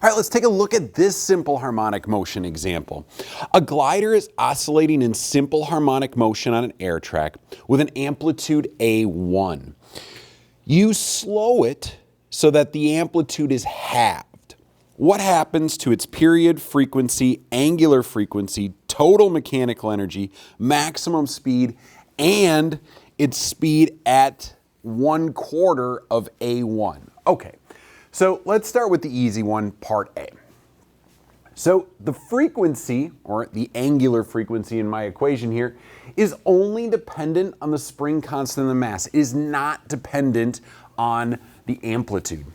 All right, let's take a look at this simple harmonic motion example. A glider is oscillating in simple harmonic motion on an air track with an amplitude A1. You slow it so that the amplitude is halved. What happens to its period, frequency, angular frequency, total mechanical energy, maximum speed, and its speed at 1/4 of A1? Okay. So let's start with the easy one, part A. So the frequency, or the angular frequency in my equation here, is only dependent on the spring constant of the mass. It is not dependent on the amplitude.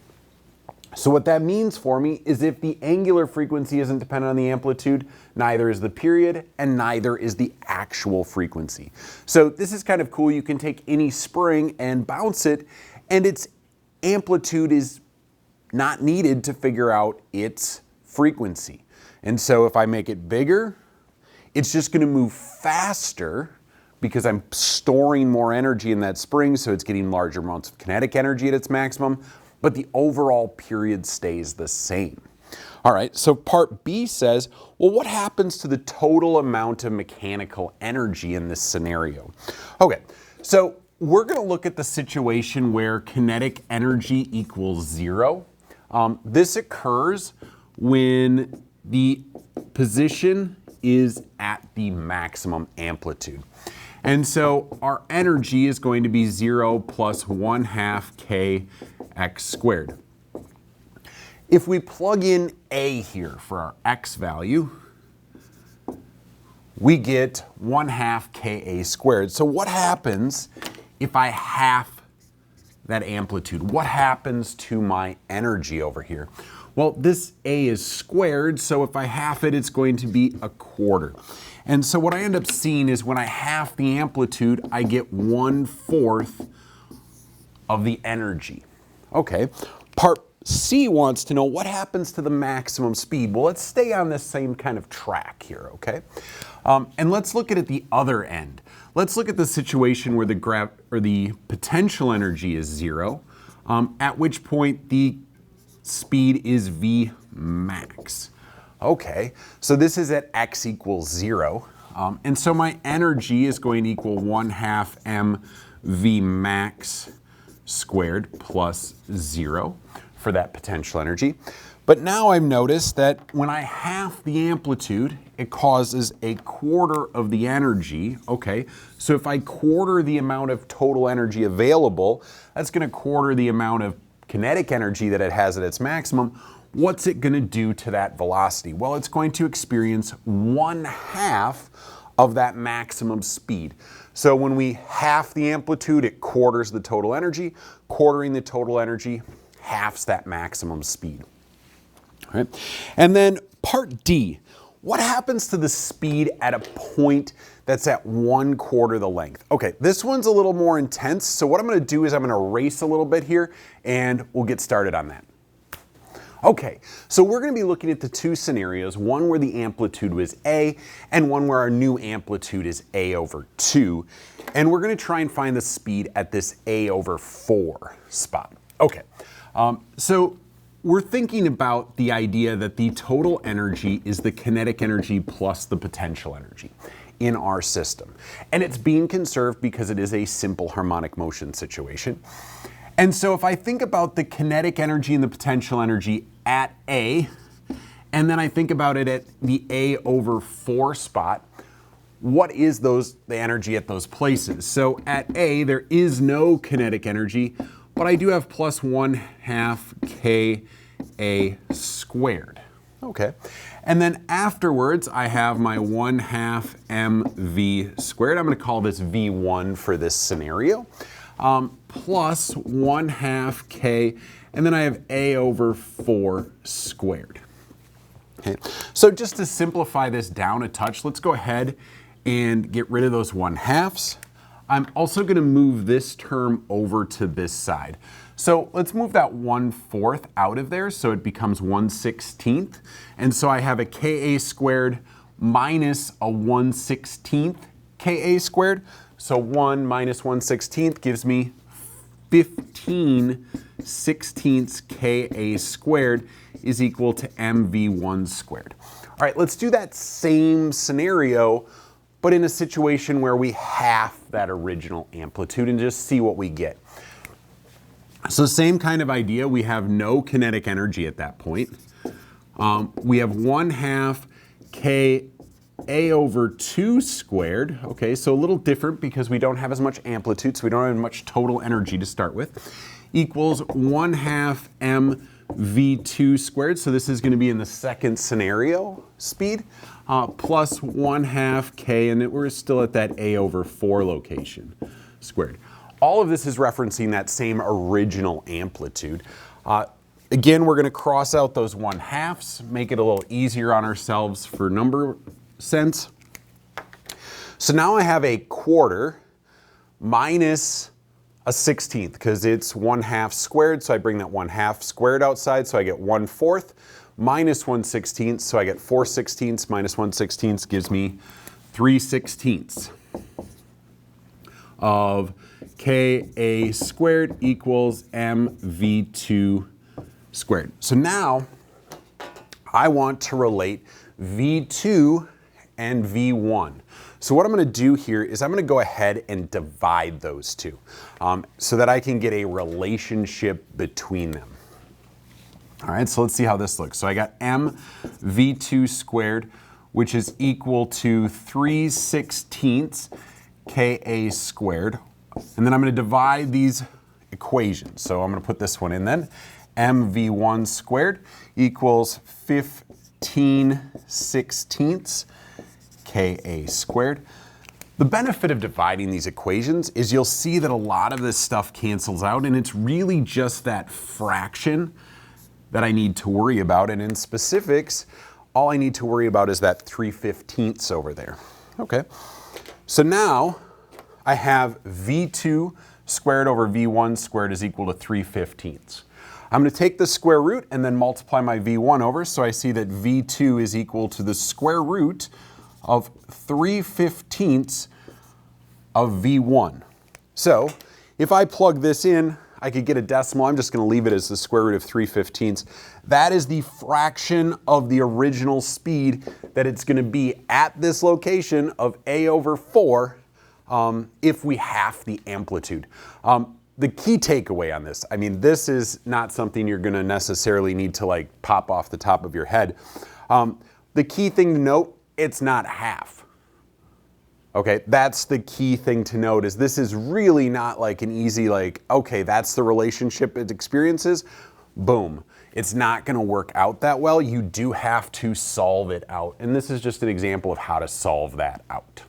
So what that means for me is if the angular frequency isn't dependent on the amplitude, neither is the period and neither is the actual frequency. So this is kind of cool. You can take any spring and bounce it, and its amplitude is not needed to figure out its frequency. And so if I make it bigger, it's just going to move faster because I'm storing more energy in that spring, so it's getting larger amounts of kinetic energy at its maximum, but the overall period stays the same. All right, so part B says, well, what happens to the total amount of mechanical energy in this scenario? Okay, so we're going to look at the situation where kinetic energy equals 0. This occurs when the position is at the maximum amplitude. And so our energy is going to be 0 plus 1/2 kx squared. If we plug in A here for our x value, we get 1/2 ka squared. So what happens if I half that amplitude? What happens to my energy over here? Well, this A is squared, so if I half it, it's going to be 1/4. And so what I end up seeing is when I half the amplitude, I get 1/4 of the energy. Okay, part C wants to know what happens to the maximum speed. Well, let's stay on this same kind of track here, okay? And let's look at the other end. Let's look at the situation where the potential energy is 0, at which point the speed is V max. Okay, so this is at x equals 0. And so my energy is going to equal 1/2 mv max squared plus 0 for that potential energy. But now I've noticed that when I half the amplitude, it causes 1/4 of the energy. Okay, so if I quarter the amount of total energy available, that's going to quarter the amount of kinetic energy that it has at its maximum. What's it going to do to that velocity? Well, it's going to experience 1/2 of that maximum speed. So when we half the amplitude, it quarters the total energy. Quartering the total energy halves that maximum speed. All right. And then part D, what happens to the speed at a point that's at 1/4 the length? Okay, this one's a little more intense, so what I'm going to do is I'm going to race a little bit here, and we'll get started on that. Okay, so we're going to be looking at the two scenarios, one where the amplitude was A, and one where our new amplitude is A over 2, and we're going to try and find the speed at this A over 4 spot. Okay, so we're thinking about the idea that the total energy is the kinetic energy plus the potential energy in our system. And it's being conserved because it is a simple harmonic motion situation. And so if I think about the kinetic energy and the potential energy at A, and then I think about it at the A over 4 spot, what is the energy at those places? So at A, there is no kinetic energy, but I do have plus 1/2 ka squared. Okay, and then afterwards I have my 1/2 mv squared. I'm going to call this V1 for this scenario, plus 1/2 k, and then I have A over 4 squared. Okay, so just to simplify this down a touch, let's go ahead and get rid of those 1/2s. I'm also going to move this term over to this side. So let's move that 1/4 out of there so it becomes 1/16. And so I have a ka squared minus a 1/16 ka squared. So 1 minus 1/16 gives me 15 1/16 Ka squared is equal to mv1 squared. All right, let's do that same scenario, but in a situation where we half that original amplitude and just see what we get. So same kind of idea, we have no kinetic energy at that point. We have 1/2 Ka over 2 squared. Okay, so a little different because we don't have as much amplitude, so we don't have much total energy to start with, equals 1/2 mv2 squared. So this is going to be in the second scenario speed, plus 1/2 K, and we're still at that A over 4 location squared. All of this is referencing that same original amplitude. Again, we're going to cross out those 1/2s, make it a little easier on ourselves for number sense. So now I have a quarter minus a 16th, because it's 1/2 squared, so I bring that 1/2 squared outside, so I get 1/4, minus 1/16, so I get 4/16 minus 1/16 gives me 3/16 of Ka squared equals mv2 squared. So now I want to relate v2 and v1. So what I'm going to do here is I'm going to go ahead and divide those two so that I can get a relationship between them. All right, so let's see how this looks. So I got mv2 squared, which is equal to 3/16 Ka squared. And then I'm going to divide these equations. So I'm going to put this one in then. mv1 squared equals 15/16 Ka squared. The benefit of dividing these equations is you'll see that a lot of this stuff cancels out, and it's really just that fraction that I need to worry about. And in specifics, all I need to worry about is that 3/15 over there. Okay, so now I have v2 squared over v1 squared is equal to 3/15. I'm going to take the square root and then multiply my v1 over, so I see that v2 is equal to the square root of 3/15 of v1. So if I plug this in, I could get a decimal. I'm just going to leave it as the square root of 3/15. That is the fraction of the original speed that it's going to be at this location of A over 4 if we half the amplitude. The key takeaway on this, I mean, this is not something you're going to necessarily need to like pop off the top of your head. The key thing to note, it's not half. Okay, that's the key thing to note, is this is really not like an easy like, okay, that's the relationship it experiences, boom. It's not going to work out that well. You do have to solve it out. And this is just an example of how to solve that out.